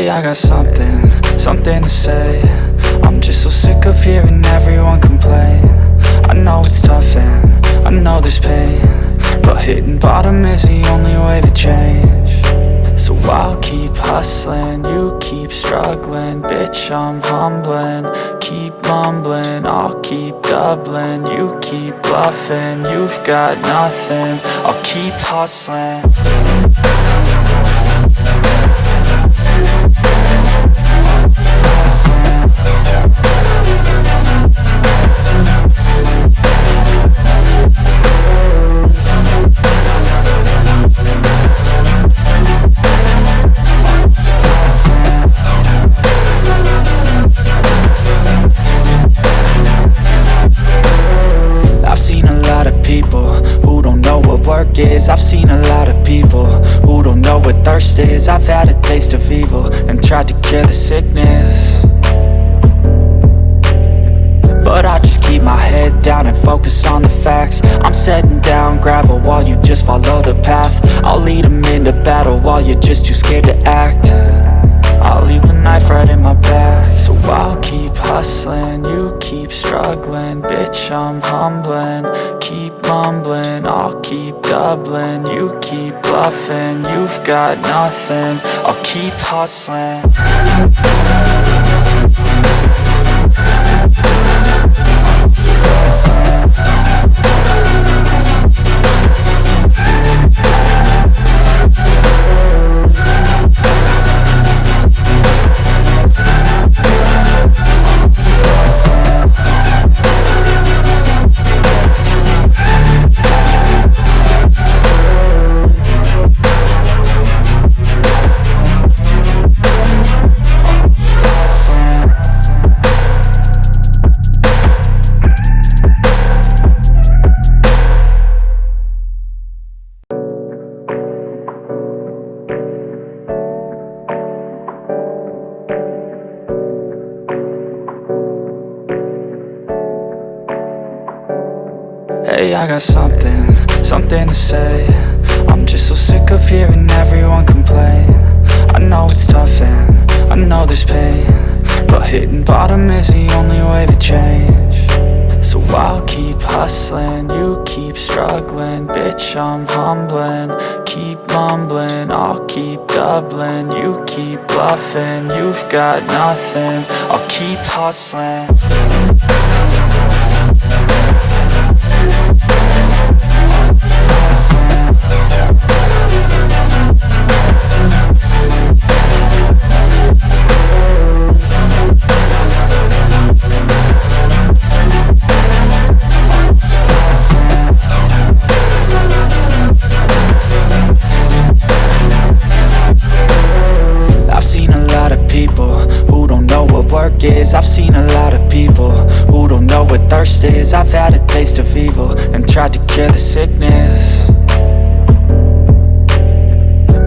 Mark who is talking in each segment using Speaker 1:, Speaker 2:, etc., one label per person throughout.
Speaker 1: Hey, I got something to say. I'm just so sick of hearing everyone complain. I know it's tough and I know there's pain, but hitting bottom is the only way to change. So I'll keep hustling, you keep struggling. Bitch, I'm humbling, keep mumbling. I'll keep doubling, you keep bluffing. You've got nothing, I'll keep hustling. I've seen a lot of people who don't know what thirst is. I've had a taste of evil and tried to cure the sickness, but I just keep my head down and focus on the facts. I'm setting down gravel while you just follow the path. I'll lead them into battle while you're just too scared to act. I'll leave the knife right in my back. So I'll keep hustling, you keep struggling. Bitch, I'm humbling, keep mumbling. I'll keep doubling, you keep bluffing. You've got nothing, I'll keep hustling. Hey, I got something to say. I'm just so sick of hearing everyone complain. I know it's tough and I know there's pain, but hitting bottom is the only way to change. So I'll keep hustling, you keep struggling. Bitch, I'm humbling, keep mumbling. I'll keep doubling, you keep bluffing. You've got nothing, I'll keep hustling. I've seen a lot of people who don't know what thirst is. I've had a taste of evil and tried to cure the sickness,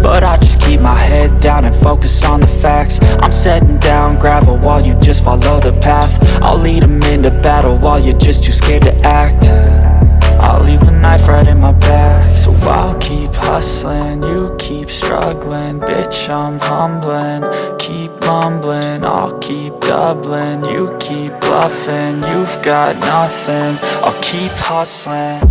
Speaker 1: but I just keep my head down and focus on the facts. I'm setting down gravel while you just follow the path. I'll lead them into battle while you're just too scared to act. I'll leave the knife right in my back. So I'll keep hustling, you keep struggling. Bitch, I'm humbling, keep mumbling. I'll keep doubling, you keep bluffing. You've got nothing, I'll keep hustling.